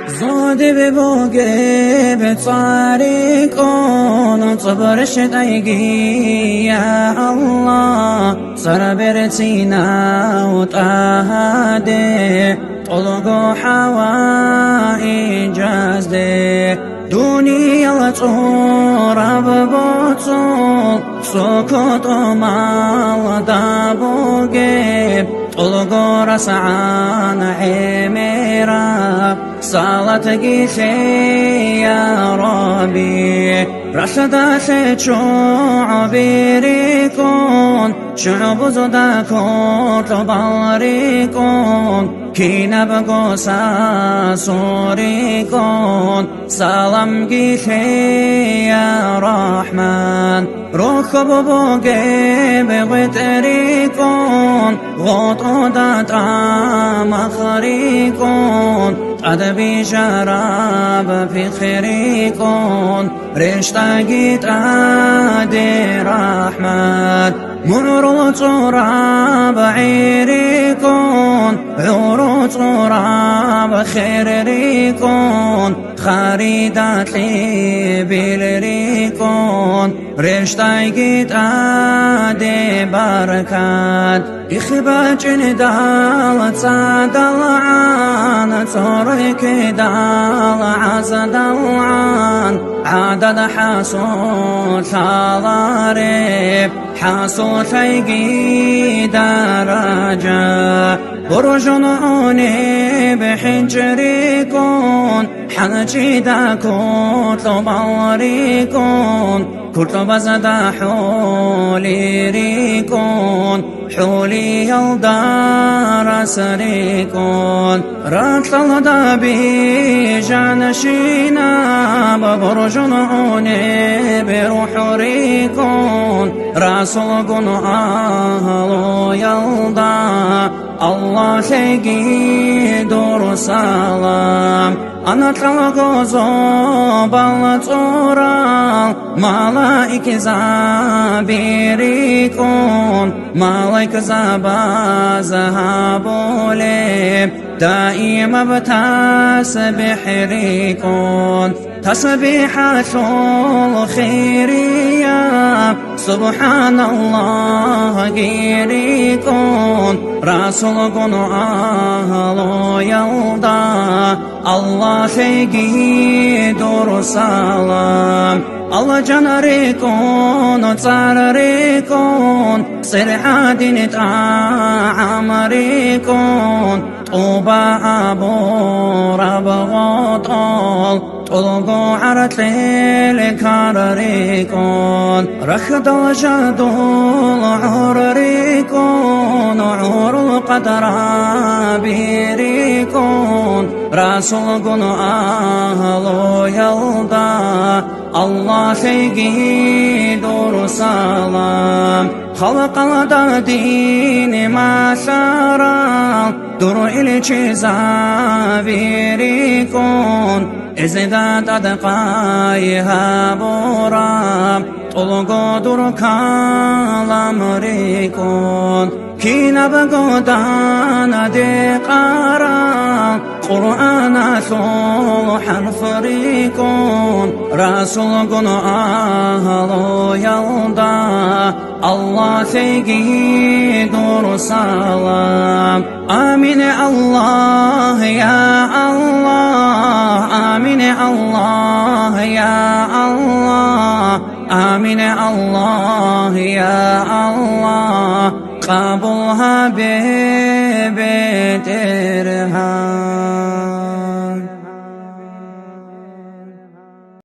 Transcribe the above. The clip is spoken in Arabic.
زودي ببوقي بطاريقون صبر شتايقي يا الله صار برتينا وطهادي طلقوا حوائي جازدي دوني الطورة ببطول سكوت مال دابوقي طلقوا رسعان عميرا صلاتك يا ربي رشد شعبي ريكون شعب زدكون تباريكون كينا بقوسا سوريكون سلام يا رحمن ركب بوقي بغتريكون غطو داتا مخريكون أدبي شراب في خيريكون رشتاقيت عادي رحمن معرو تراب عيريكون عورو تراب خيريكون خريدات لي بالريكون رشتاقيت عادي بركات إخباج ندال تصادل عن ترك دال عزدل عن عدد حاسوت شالاريب حاسوت شيقي درجة برجنوني بحجريكون حنجي داكوت لباريكون كنت بزدا حولي ريكون حولي يلدار سريكون راتل دابي جانشينا ببرجنوني بروح ريكون رسول قنو أهلو يلدا الله شيقي دور سلام أنا تلقوزو بالطورا ملايك زابيريكون ملايك زابا زهابولي دائما بتسبح ريكون تسبيحة الخيرية سبحان الله غيريكون رسول قنو أهلو يلدا الله شيقي دور سلام الله جنريكون تصارريكون سرحادين تعمريكون طوبى أبو رب غطال طلقوا عرت للكارريكون رخد الجدول عرريكون عور القدر بيريكون رسول قنو أهلو يلدا الله شيقي دور سلام خلق الدين ما شرع دور إلي زابيريكون إزداد أدقائها بورام طلقوا دور كالامريكون كينا بقودان دقارا قرآن سول حرف ريكون رسول قنو أهلو يلدا الله شيقي دور سلام آمين الله يا الله آمين الله يا الله آمين الله يا الله قبولها به